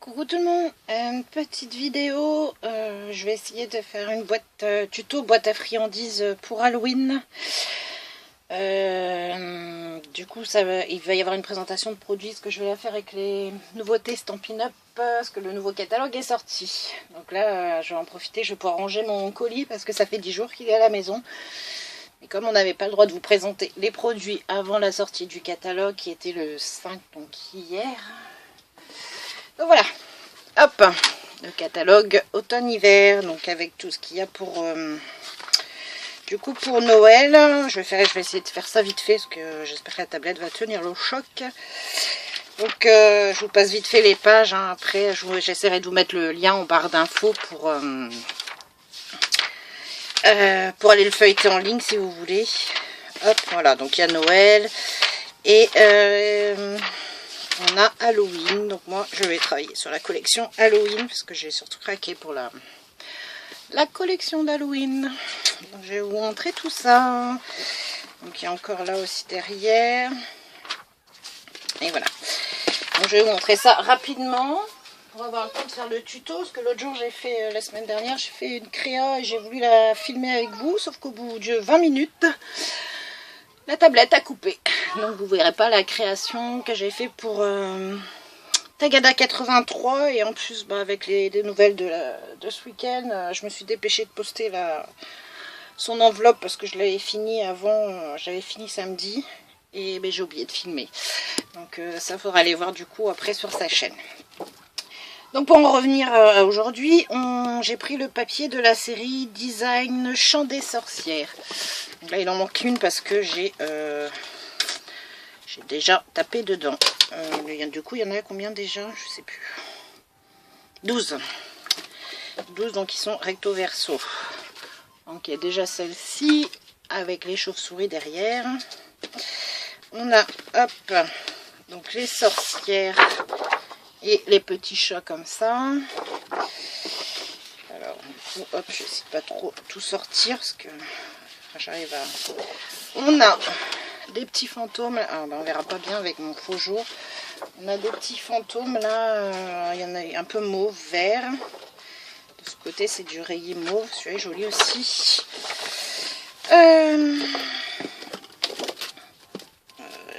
Coucou tout le monde, une petite vidéo, je vais essayer de faire une boîte tuto boîte à friandises pour Halloween. Du coup il va y avoir une présentation de produits, ce que je vais la faire avec les nouveautés Stampin' Up, parce que le nouveau catalogue est sorti. Donc là je vais en profiter, je vais pouvoir ranger mon colis parce que ça fait 10 jours qu'il est à la maison. Et comme on n'avait pas le droit de vous présenter les produits avant la sortie du catalogue qui était le 5, donc hier. Donc voilà, hop, le catalogue automne-hiver, donc avec tout ce qu'il y a pour du coup pour Noël. Je vais essayer de faire ça vite fait parce que j'espère que la tablette va tenir le choc. Donc je vous passe vite fait les pages, hein. Après j'essaierai de vous mettre le lien en barre d'infos pour aller le feuilleter en ligne si vous voulez. Hop, voilà, donc il y a Noël et on a Halloween. Donc moi je vais travailler sur la collection Halloween parce que j'ai surtout craqué pour la collection d'Halloween. Donc je vais vous montrer tout ça. Donc il y a encore là aussi derrière. Et voilà. Donc je vais vous montrer ça rapidement pour avoir le temps de faire le tuto. Parce que l'autre jour j'ai fait, la semaine dernière, j'ai fait une créa et j'ai voulu la filmer avec vous. Sauf qu'au bout de 20 minutes, la tablette a coupé. Donc vous verrez pas la création que j'ai fait pour Tagada 83. Et en plus avec des nouvelles de ce week-end, je me suis dépêchée de poster son enveloppe parce que je l'avais fini avant, j'avais fini samedi. Et j'ai oublié de filmer. Donc ça faudra aller voir du coup après sur sa chaîne. Donc pour en revenir aujourd'hui, j'ai pris le papier de la série Design Chant des sorcières. Donc là il en manque une parce que j'ai déjà tapé dedans. Du coup il y en a combien déjà? Je sais plus. 12. 12, donc ils sont recto verso. Donc il y a déjà celle-ci avec les chauves-souris derrière. On a hop donc les sorcières et les petits chats comme ça. Alors du coup hop, je n'essaie pas trop tout sortir parce que j'arrive à... On a des petits fantômes. Ah, ben, on verra pas bien avec mon faux jour. On a des petits fantômes là, il y en a un peu mauve, vert. De ce côté c'est du rayé mauve, celui-là est joli aussi.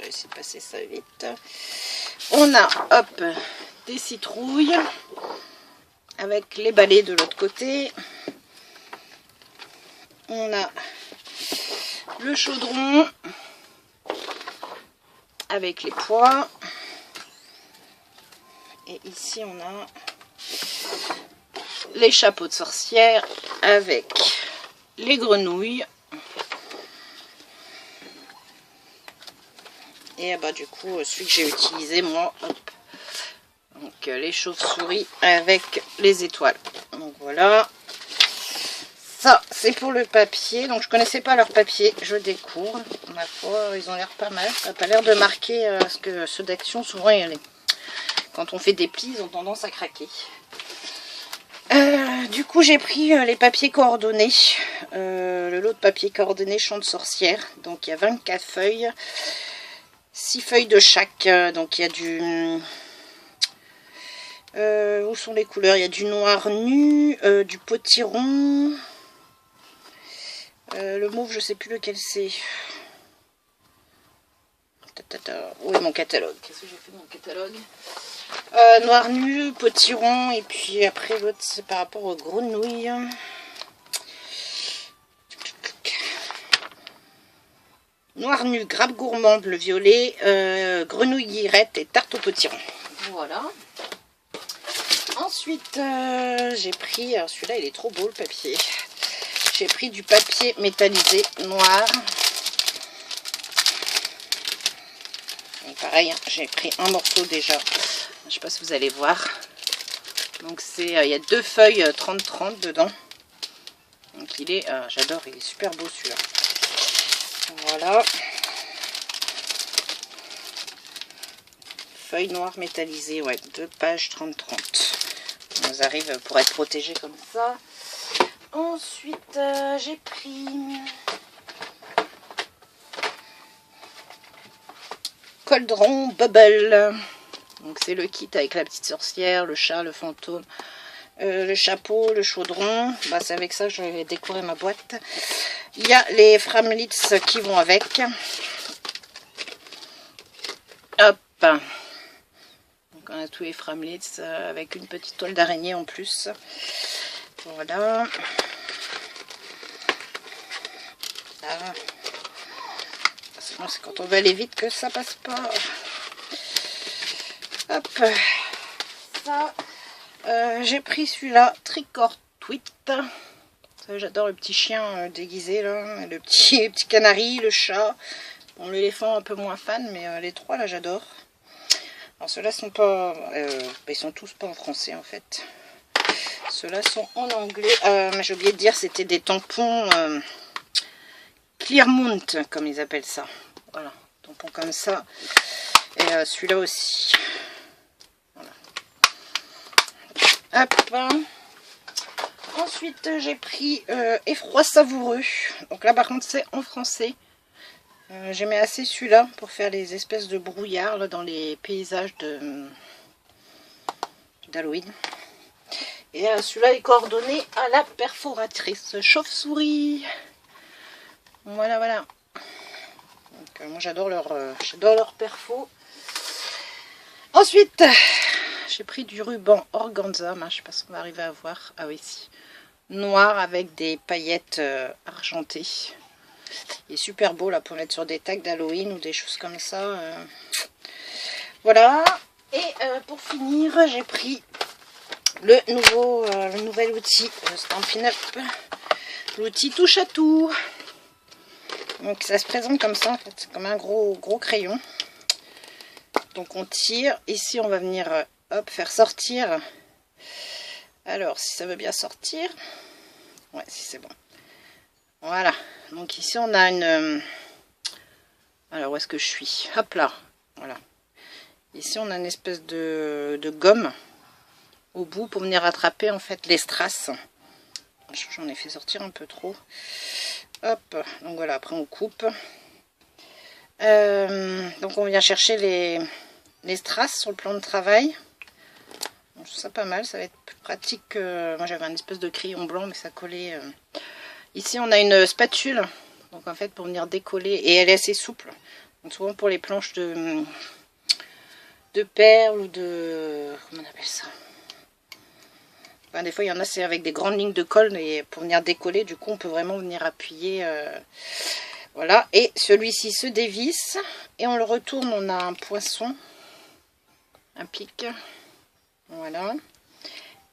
Essayer de passer ça vite. On a hop des citrouilles avec les balais de l'autre côté. On a le chaudron avec les pois. Et ici on a les chapeaux de sorcière avec les grenouilles. Et bah du coup celui que j'ai utilisé moi, hop. Donc les chauves-souris avec les étoiles. Donc voilà, ça c'est pour le papier. Donc je connaissais pas leur papier, je découvre. Ma foi, ils ont l'air pas mal. Ça n'a pas l'air de marquer parce que ceux d'Action souvent quand on fait des plis ils ont tendance à craquer. Du coup j'ai pris les papiers coordonnés, le lot de papier coordonné Chant de sorcière. Donc il y a 24 feuilles, 6 feuilles de chaque. Donc il y a du... où sont les couleurs? Il y a du noir nu, du potiron, le mauve je sais plus lequel c'est. Où est mon catalogue? Qu'est-ce que j'ai fait de mon catalogue? Noir nu, potiron, et puis après l'autre c'est par rapport aux grenouilles. Noir nu, grappe gourmand, bleu violet, grenouille guirette et tarte au potiron. Voilà. Ensuite, j'ai pris, celui-là il est trop beau le papier. J'ai pris du papier métallisé noir. Et pareil, hein, j'ai pris un morceau déjà. Je sais pas si vous allez voir. Donc c'est, il y a 2 feuilles 30-30 dedans. Donc il est, j'adore, il est super beau celui-là. Voilà. Feuille noire métallisée, ouais, 2 pages 30-30. On arrive pour être protégé comme ça. Ensuite, j'ai pris Coldron Bubble. Donc c'est le kit avec la petite sorcière, le chat, le fantôme, le chapeau, le chaudron. Bah, c'est avec ça que je vais décorer ma boîte. Il y a les Framlits qui vont avec. Hop. Donc on a tous les Framlits avec une petite toile d'araignée en plus. Voilà. Ah. Sinon c'est quand on veut aller vite que ça passe pas. Hop. Ça. J'ai pris celui-là, Trick or Tweet. J'adore le petit chien déguisé là, le petit canari, le chat. Bon, l'éléphant un peu moins fan, mais les trois là j'adore. Alors ceux-là sont pas, ils sont tous pas en français en fait. Ceux-là sont en anglais. Mais j'ai oublié de dire, c'était des tampons Clearmount comme ils appellent ça. Voilà, tampons comme ça. Et celui-là aussi. Hop. Ensuite j'ai pris Effroi savoureux. Donc là par contre c'est en français. J'aimais assez celui-là pour faire les espèces de brouillards là, dans les paysages d'Halloween. Et celui-là est coordonné à la perforatrice chauve-souris. Voilà, voilà. Donc, moi j'adore leur perfo. Ensuite, j'ai pris du ruban organza. Je sais pas si on va arriver à voir. Ah oui, si. Noir avec des paillettes argentées. Il est super beau là pour mettre sur des tags d'Halloween ou des choses comme ça. Voilà. Et pour finir, j'ai pris le nouvel outil Stampin' Up. L'outil touche à tout. Donc ça se présente comme ça en fait, comme un gros crayon. Donc on tire. Ici on va venir hop faire sortir. Alors si ça veut bien sortir. Ouais, si c'est bon. Voilà. Donc ici on a une... Alors où est-ce que je suis? Hop là. Voilà. Ici on a une espèce de gomme au bout pour venir attraper en fait les strass. J'en ai fait sortir un peu trop. Hop. Donc voilà, après on coupe. Donc on vient chercher les strass sur le plan de travail. Je trouve ça pas mal, ça va être plus pratique que... Moi j'avais un espèce de crayon blanc mais ça collait... Ici on a une spatule, donc en fait pour venir décoller, et elle est assez souple. Donc souvent pour les planches de perles ou de... Comment on appelle ça? Enfin, des fois il y en a c'est avec des grandes lignes de colle, et pour venir décoller du coup on peut vraiment venir appuyer. Voilà, et celui-ci se dévisse, et on le retourne, on a un poinçon, un pic. Voilà.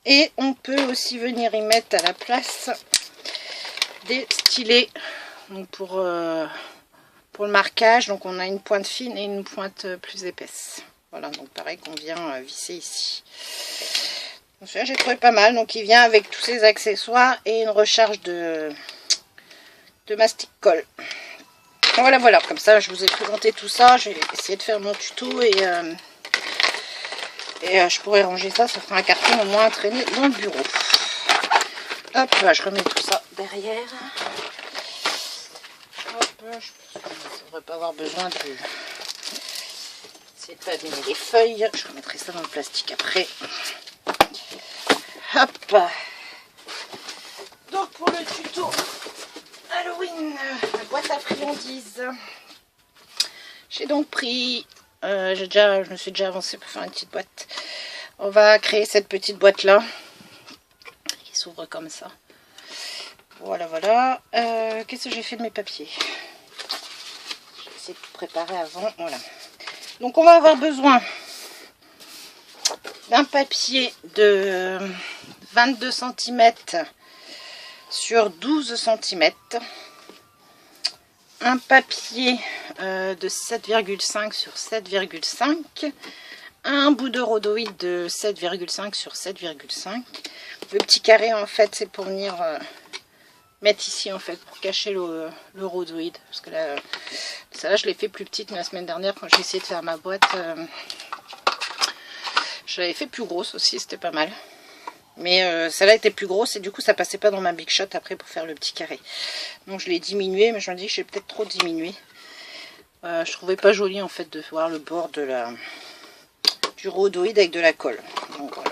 Et on peut aussi venir y mettre à la place des stylets donc pour le marquage. Donc on a une pointe fine et une pointe plus épaisse. Voilà, donc pareil qu'on vient visser ici. Donc celui-là j'ai trouvé pas mal. Donc il vient avec tous ses accessoires et une recharge de mastic colle. Voilà, voilà, comme ça je vous ai présenté tout ça. Je vais essayer de faire mon tuto et je pourrais ranger ça, ça fera un carton au moins traîné dans le bureau. Hop, je remets tout ça derrière. Hop, je pense que ça ne devrait pas avoir besoin de... Essayer de pas abîmer les feuilles. Je remettrai ça dans le plastique après. Hop. Donc pour le tuto Halloween, la boîte à friandises. J'ai donc pris... je me suis déjà avancée pour faire une petite boîte. On va créer cette petite boîte là qui s'ouvre comme ça. Voilà, voilà. Qu'est-ce que j'ai fait de mes papiers? Je vais essayer de préparer avant. Voilà. Donc on va avoir besoin d'un papier de 22 cm sur 12 cm. Un papier de 7,5 sur 7,5, un bout de rhodoïde de 7,5 sur 7,5. Le petit carré en fait c'est pour venir mettre ici en fait pour cacher le rhodoïde, parce que là ça je l'ai fait plus petite, mais la semaine dernière quand j'ai essayé de faire ma boîte je l'avais fait plus grosse aussi, c'était pas mal. Mais celle-là était plus grosse et du coup ça passait pas dans ma Big Shot après pour faire le petit carré. Donc je l'ai diminué, mais je me dis que j'ai peut-être trop diminué. Je trouvais pas joli en fait de voir le bord de du rhodoïde avec de la colle. Donc voilà.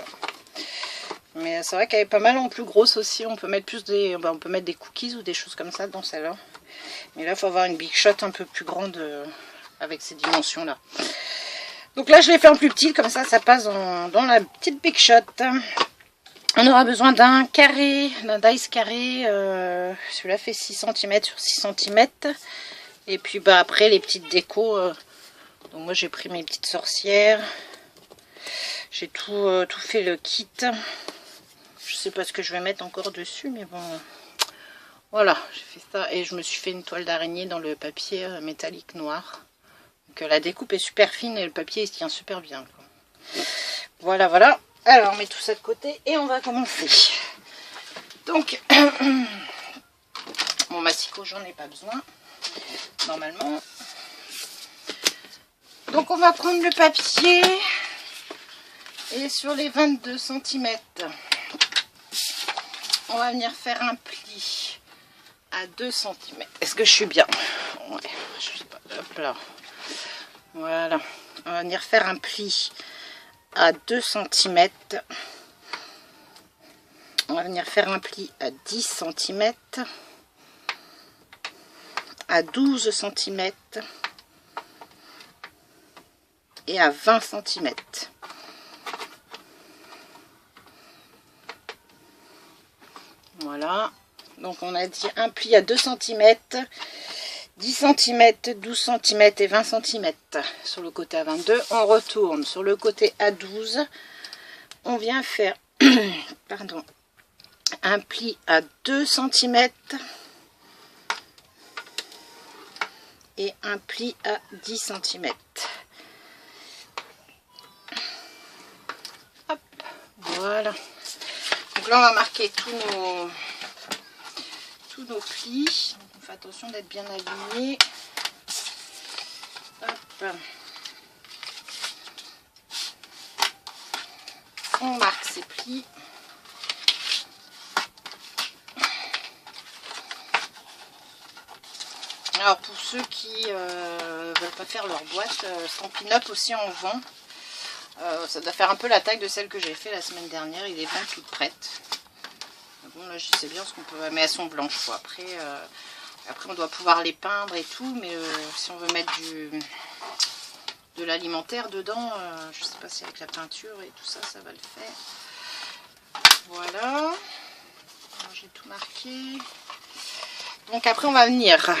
Mais c'est vrai qu'elle est pas mal en plus grosse aussi. On peut mettre on peut mettre des cookies ou des choses comme ça dans celle-là. Mais là, il faut avoir une big shot un peu plus grande avec ces dimensions-là. Donc là, je l'ai fait en plus petit, comme ça passe dans la petite big shot. On aura besoin d'un carré, d'un dice carré. Celui-là fait 6 cm sur 6 cm. Et puis bah, après, les petites décos. Donc moi, j'ai pris mes petites sorcières. J'ai tout fait le kit. Je sais pas ce que je vais mettre encore dessus, mais bon. Voilà, j'ai fait ça. Et je me suis fait une toile d'araignée dans le papier métallique noir. Donc la découpe est super fine et le papier il se tient super bien, quoi. Voilà, voilà. Alors, on met tout ça de côté et on va commencer. Donc, mon massicot, j'en ai pas besoin, normalement. Donc, on va prendre le papier et sur les 22 cm, on va venir faire un pli à 2 cm. Est-ce que je suis bien? Ouais, je sais pas. Hop là. Voilà. On va venir faire un pli à 2 cm. On va venir faire un pli à 10 cm, à 12 cm et à 20 cm. Voilà. Donc on a dit un pli à 2 cm, 10 cm, 12 cm et 20 cm sur le côté à 22. On retourne sur le côté à 12. On vient faire pardon, un pli à 2 cm et un pli à 10 cm. Hop, voilà. Donc là on va marquer tous nos plis. Donc on fait attention d'être bien aligné. Hop. On marque ces plis. Alors pour ceux qui veulent pas faire leur boîte, Stampin' Up aussi en vend. Ça doit faire un peu la taille de celle que j'ai fait la semaine dernière. Il est bien toute prête. Bon là je sais bien ce qu'on peut, mais elles sont blanches quoi. Après on doit pouvoir les peindre et tout, mais si on veut mettre de l'alimentaire dedans, je sais pas si avec la peinture et tout ça, ça va le faire. Voilà. J'ai tout marqué. Donc après on va venir.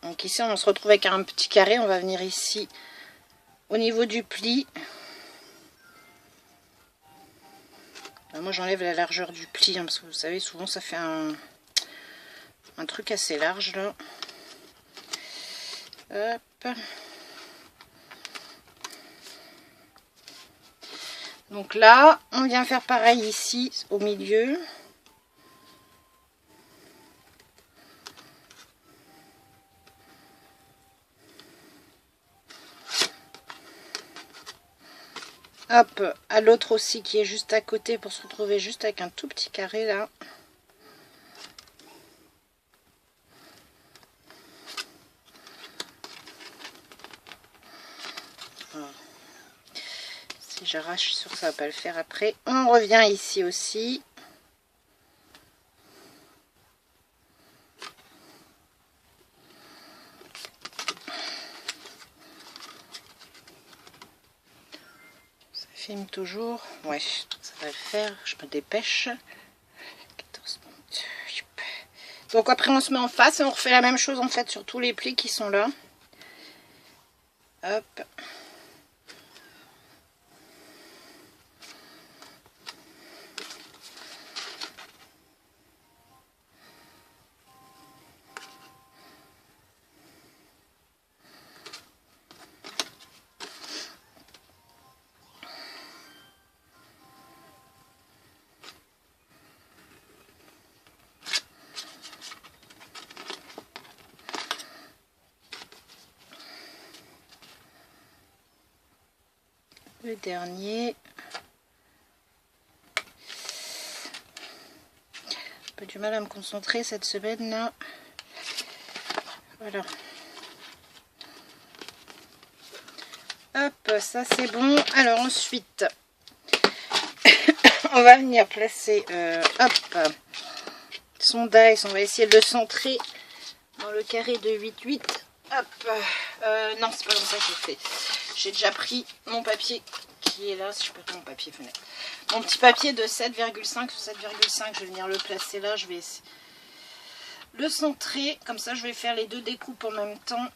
Donc ici on se retrouve avec un petit carré. On va venir ici au niveau du pli. Moi j'enlève la largeur du pli, hein, parce que vous savez souvent ça fait un truc assez large là. Hop. Donc là on vient faire pareil ici au milieu. Hop, à l'autre aussi qui est juste à côté pour se retrouver juste avec un tout petit carré là. Voilà. Si j'arrache sur ça, va pas le faire après. On revient ici aussi. Filme toujours, ouais, ça va le faire, je me dépêche. 14 minutes. Donc après on se met en face et on refait la même chose en fait sur tous les plis qui sont là. Hop. Le dernier. Un peu du mal à me concentrer cette semaine là. Voilà. Hop, ça c'est bon. Alors ensuite, on va venir placer, hop, son dice. On va essayer de le centrer dans le carré de 8,8. Hop, non, c'est pas comme ça que je fais. J'ai déjà pris mon papier qui est là, si je peux prendre mon papier fenêtre. Mon petit papier de 7,5 sur 7,5, je vais venir le placer là. Je vais essayer le centrer. Comme ça, je vais faire les deux découpes en même temps.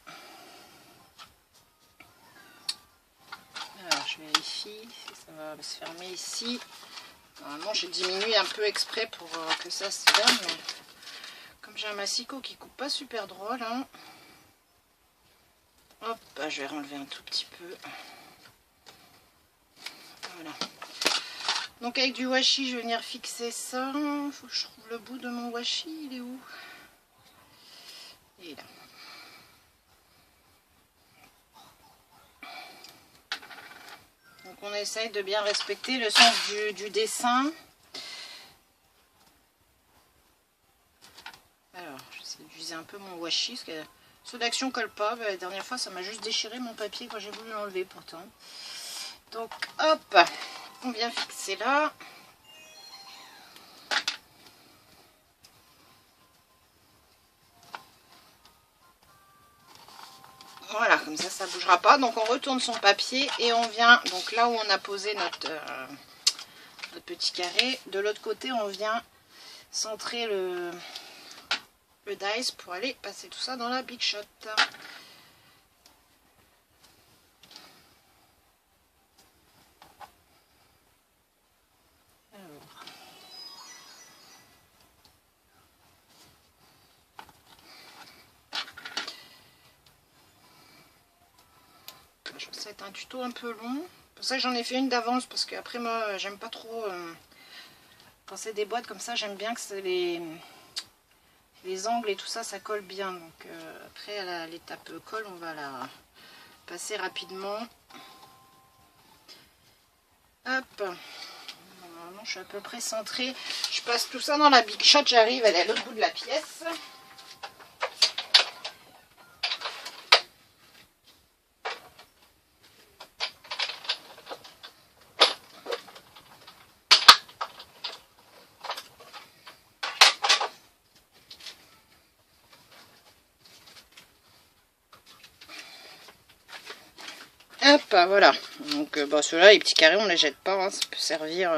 Alors, je vérifie si ça va se fermer ici. Normalement, j'ai diminué un peu exprès pour que ça se ferme. Mais comme j'ai un massicot qui coupe pas super droit là. Hop, je vais renlever un tout petit peu. Voilà. Donc avec du washi, je vais venir fixer ça. Il faut que je trouve le bout de mon washi. Il est où? Il est là. Donc on essaye de bien respecter le sens du dessin. Alors, j'essaie d'utiliser un peu mon washi, parce que ceux d'action collent pas. La dernière fois, ça m'a juste déchiré mon papier quand j'ai voulu l'enlever pourtant. Donc, hop, on vient fixer là. Voilà, comme ça, ça ne bougera pas. Donc, on retourne son papier et on vient, donc là où on a posé notre petit carré, de l'autre côté, on vient centrer le dice pour aller passer tout ça dans la Big Shot. Je pense que ça va être un tuto un peu long. Pour ça, j'en ai fait une d'avance parce qu'après, moi, j'aime pas trop quand c'est des boîtes comme ça. J'aime bien que les angles et tout ça, ça colle bien. Donc, après, à l'étape colle, on va la passer rapidement. Hop. Normalement, je suis à peu près centrée. Je passe tout ça dans la Big Shot. J'arrive, elle est à l'autre bout de la pièce. Hop, voilà. Donc, bah, ceux-là, les petits carrés, on ne les jette pas. Hein, ça peut servir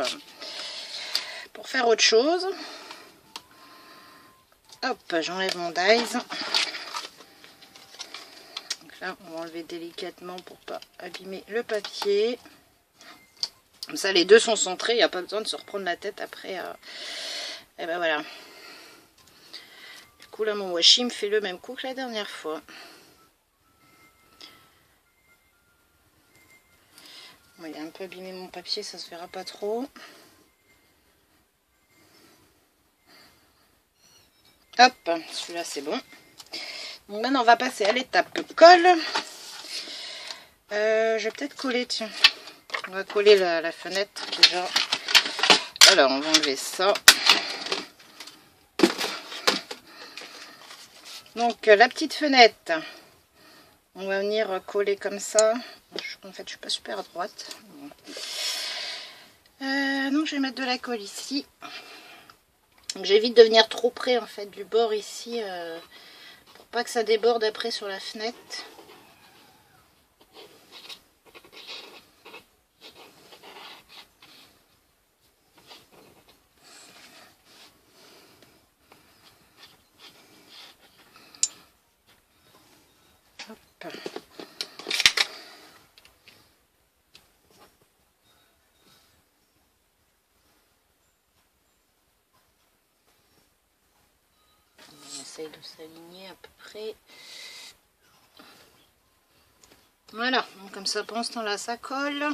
pour faire autre chose. Hop, j'enlève mon dies. Donc là, on va enlever délicatement pour pas abîmer le papier. Comme ça, les deux sont centrés. Il n'y a pas besoin de se reprendre la tête après. Et ben voilà. Du coup, là, mon washi me fait le même coup que la dernière fois. Bon, il a un peu abîmé mon papier, ça se verra pas trop. Hop, celui-là c'est bon. Donc maintenant on va passer à l'étape colle. Je vais peut-être coller, tiens. On va coller la fenêtre déjà. Alors on va enlever ça. Donc la petite fenêtre, on va venir coller comme ça. En fait je suis pas super à droite. Donc je vais mettre de la colle ici. J'évite de venir trop près en fait du bord ici pour pas que ça déborde après sur la fenêtre. Hop. On essaye de s'aligner à peu près. Voilà, donc comme ça pendant ce temps-là ça colle.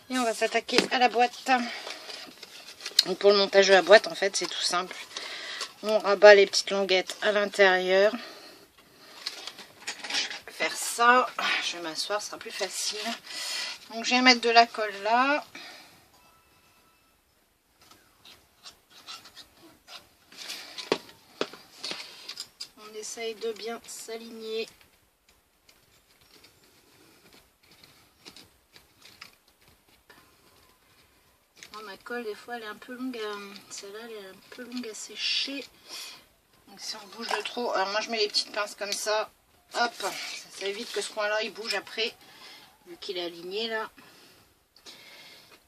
Et on va s'attaquer à la boîte. Donc pour le montage de la boîte, en fait, c'est tout simple. On rabat les petites languettes à l'intérieur. Je vais faire ça. Je vais m'asseoir, ce sera plus facile. Donc je vais mettre de la colle là. On essaye de bien s'aligner. ma colle, des fois, elle est un peu longue celle-là, elle est un peu longue à sécher. Donc si on bouge de trop, alors moi je mets les petites pinces comme ça. Hop, ça évite que ce coin-là, il bouge après, vu qu'il est aligné là.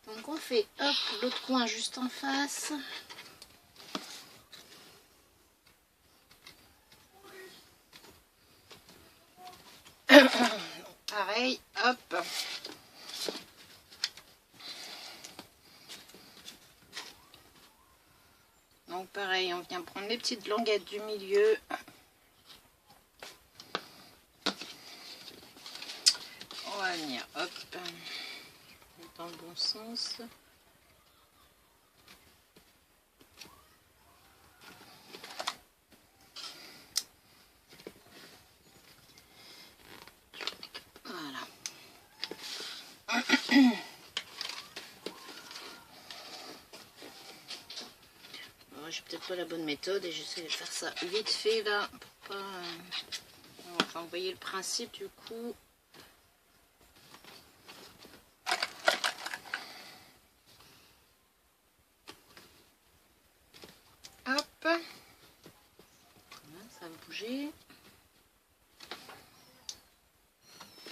Donc on fait, hop, l'autre coin juste en face. Pareil, hop. Donc pareil, on vient prendre les petites languettes du milieu. On va venir, hop, dans le bon sens. Voilà. J'ai peut-être pas la bonne méthode et j'essaie de faire ça vite fait là pour pas... Enfin, vous voyez le principe du coup. Hop, voilà, ça va bouger.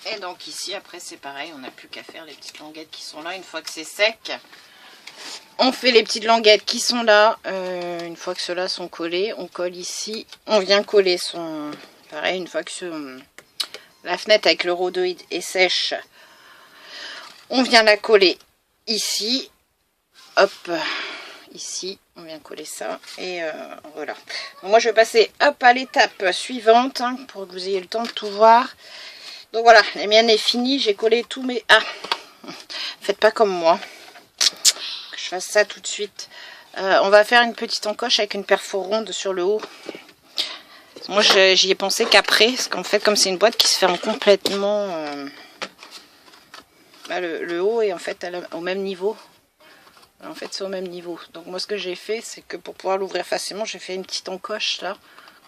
Et donc ici après c'est pareil, on n'a plus qu'à faire les petites languettes qui sont là. Une fois que c'est sec, on fait les petites languettes qui sont là. Une fois que ceux-là sont collés, on colle ici. On vient coller son... Pareil, une fois que la fenêtre avec le rhodoïde est sèche, on vient la coller ici. Hop, ici, on vient coller ça. Et voilà. Donc moi je vais passer hop à l'étape suivante hein, pour que vous ayez le temps de tout voir. Donc voilà, la mienne est finie. J'ai collé tous mes... Ah, faites pas comme moi. Que je fasse ça tout de suite. On va faire une petite encoche avec une perfo ronde sur le haut. Moi j'y ai pensé qu'après, parce qu'en fait comme c'est une boîte qui se ferme complètement, le haut est en fait au même niveau. En fait c'est au même niveau. Donc moi ce que j'ai fait, c'est que pour pouvoir l'ouvrir facilement, j'ai fait une petite encoche là.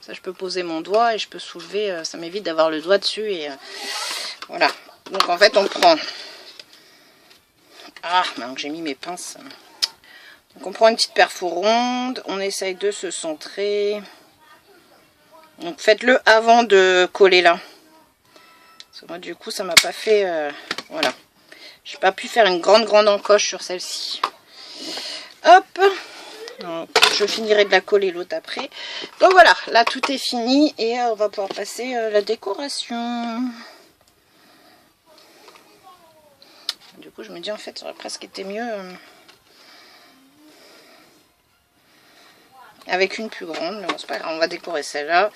Ça je peux poser mon doigt et je peux soulever, ça m'évite d'avoir le doigt dessus et voilà. Donc en fait on prend... Ah, maintenant que j'ai mis mes pinces. Donc on prend une petite perfo ronde, on essaye de se centrer. Donc faites-le avant de coller là. Parce que moi du coup ça m'a pas fait... voilà. J'ai pas pu faire une grande encoche sur celle-ci. Hop. Donc, je finirai de la coller l'autre après. Donc voilà, là tout est fini et on va pouvoir passer la décoration. Du coup je me dis en fait ça aurait presque été mieux avec une plus grande. Mais bon c'est pas grave, on va décorer celle-là.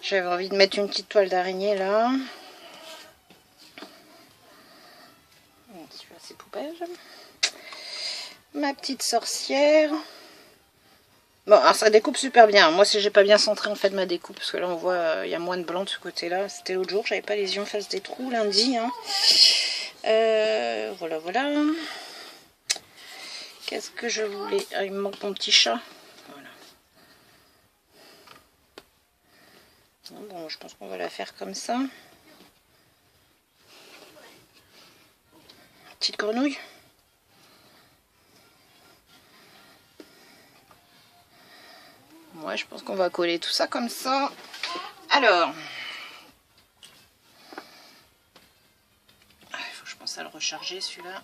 J'avais envie de mettre une petite toile d'araignée là. Celui-là c'est poubelle. Ma petite sorcière. Bon, alors ça découpe super bien. Moi, si j'ai pas bien centré en fait ma découpe, parce que là on voit il y a moins de blanc de ce côté-là. C'était l'autre jour, j'avais pas les yeux en face des trous lundi. Hein. Voilà, voilà. Qu'est-ce que je voulais... Ah, il me manque mon petit chat. Voilà. Bon, je pense qu'on va la faire comme ça. Petite grenouille. Ouais, je pense qu'on va coller tout ça comme ça. Alors, il faut que je pense à le recharger celui-là.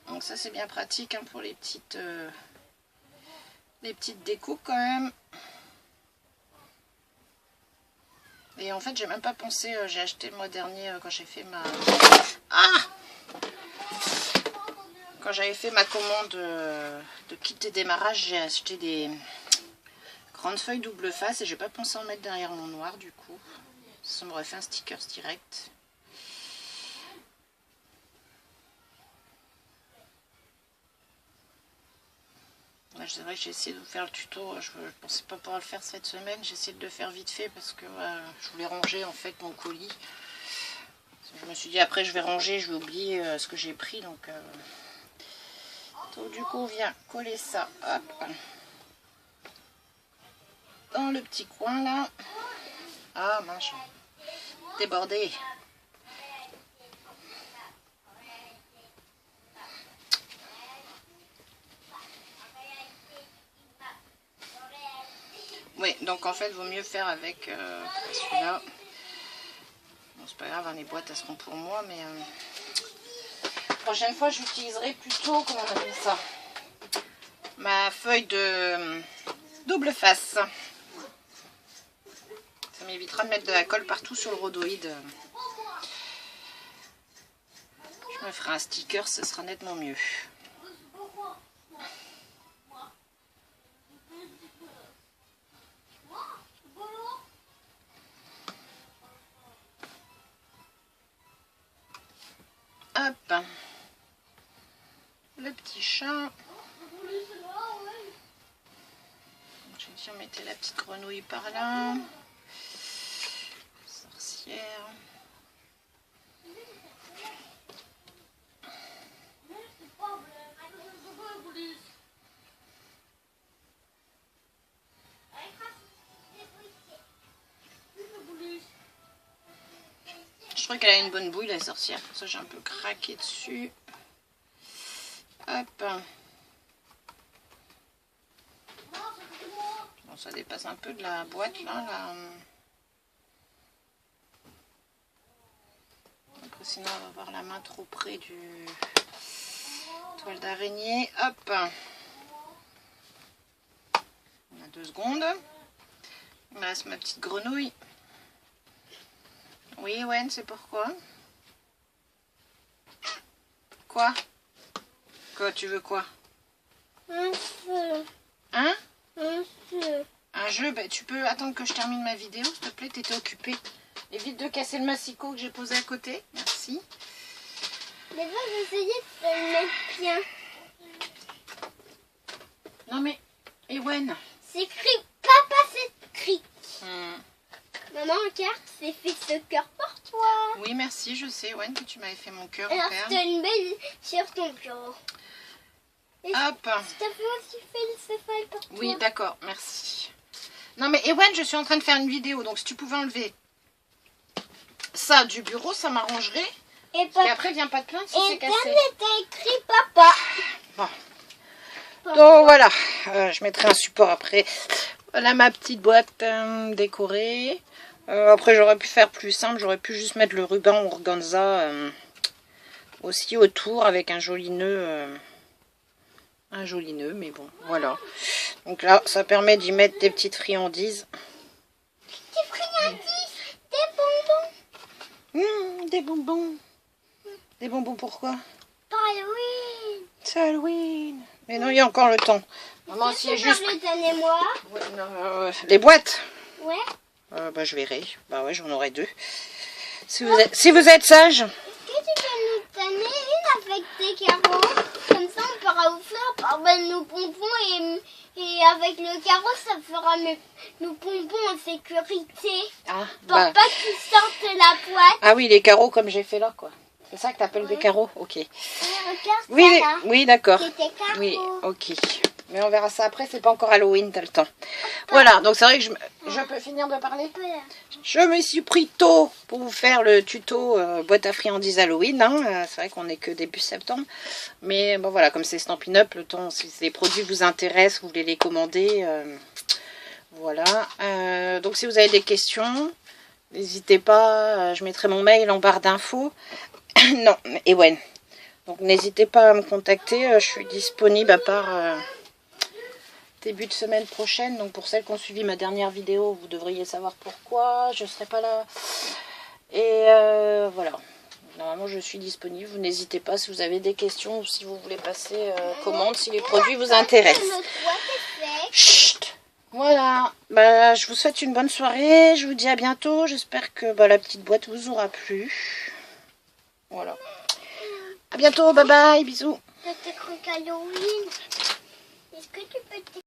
Donc ça c'est bien pratique hein, pour les petites découpes quand même. Et en fait j'ai même pas pensé, j'ai acheté le mois dernier quand j'ai fait ma... Ah, quand j'avais fait ma commande de kit de démarrage, j'ai acheté des grandes feuilles double face et j'ai pas pensé en mettre derrière mon noir du coup. Ça m'aurait fait un sticker direct. C'est vrai que j'ai essayé de vous faire le tuto, je ne pensais pas pouvoir le faire cette semaine, j'ai essayé de le faire vite fait parce que je voulais ranger en fait mon colis. Je me suis dit après je vais ranger, je vais oublier ce que j'ai pris donc du coup on vient coller ça hop, dans le petit coin là. Ah mince, débordé. Oui, donc en fait, il vaut mieux faire avec celui-là. Bon, c'est pas grave, hein, les boîtes, elles seront pour moi, mais prochaine fois, j'utiliserai plutôt, comment on appelle ça, ma feuille de double face. Ça m'évitera de mettre de la colle partout sur le rhodoïde. Je me ferai un sticker, ce sera nettement mieux. Hop, le petit chat. Je vais dire, mettez la petite grenouille par là. Sorcière. Je crois qu'elle a une bonne bouille, la sorcière. Pour ça, j'ai un peu craqué dessus. Hop. Bon, ça dépasse un peu de la boîte, là. Après, sinon, on va avoir la main trop près du toile d'araignée. Hop. On a 2 secondes. Il me reste ma petite grenouille. Oui, Wen, c'est pourquoi? Quoi? Quoi, tu veux quoi? Un jeu. Hein? Un jeu. Un jeu? Ben, tu peux attendre que je termine ma vidéo, s'il te plaît, t'étais occupée. Évite de casser le massicot que j'ai posé à côté. Merci. Mais là, j'essayais de le mettre bien. Non mais, Ewen. C'est écrit, papa, c'est écrit. Hmm. Maman, regarde, c'est fait ce cœur pour toi. Oui, merci, je sais, Ewen, que tu m'avais fait mon cœur. Alors, je te une belle sur ton bureau. Et Hop. je t'avais aussi fait ce feuille pour toi. Oui, d'accord, merci. Non mais, Ewen, je suis en train de faire une vidéo, donc si tu pouvais enlever ça du bureau, ça m'arrangerait. Et après, viens pas te plaindre si c'est cassé. Et était écrit papa. Bon. Donc voilà, je mettrai un support après. Voilà ma petite boîte décorée. Après j'aurais pu faire plus simple, j'aurais pu juste mettre le ruban organza aussi autour avec un joli nœud. Mais bon, voilà. Donc là, ça permet d'y mettre des petites friandises. Des friandises, des bonbons. Des bonbons. Des bonbons pourquoi? Pour Halloween. C'est Halloween. Mais non, il y a encore le temps. Maman, si est juste... Donnez-moi. Ouais, non, les boîtes. Ouais. Bah, je verrai. Bah ouais, j'en aurai 2. Si vous êtes sage. Est-ce que tu peux nous donner une avec des carreaux? Comme ça, on pourra ouvrir par nos bonbons et avec le carreau, ça fera nos bonbons en sécurité. Ah, Pour bah. pas qu'ils sortent la boîte. Ah oui, les carreaux comme j'ai fait là, quoi. C'est ça que tu appelles des carreaux? Ok. Et regarde Oui, ça, là. oui, d'accord. C'est des carreaux. Oui, ok. Mais on verra ça après, c'est pas encore Halloween, t'as le temps. Voilà, donc c'est vrai que je peux finir de parler? Voilà. Je me suis pris tôt pour vous faire le tuto boîte à friandises Halloween. Hein. C'est vrai qu'on n'est que début septembre. Mais bon voilà, comme c'est Stampin' Up, le temps, si les produits vous intéressent, vous voulez les commander. Voilà. Donc si vous avez des questions, n'hésitez pas. Je mettrai mon mail en barre d'infos. Non, Ewen. Donc n'hésitez pas à me contacter. Je suis disponible à part... début de semaine prochaine, donc pour celles qui ont suivi ma dernière vidéo, vous devriez savoir pourquoi, je ne serai pas là. Et voilà, normalement je suis disponible, vous n'hésitez pas si vous avez des questions ou si vous voulez passer commande, si les produits vous intéressent. Chut. Voilà, bah, je vous souhaite une bonne soirée, je vous dis à bientôt, j'espère que la petite boîte vous aura plu. Voilà, à bientôt, bye bye, bisous. Halloween. Est-ce que tu peux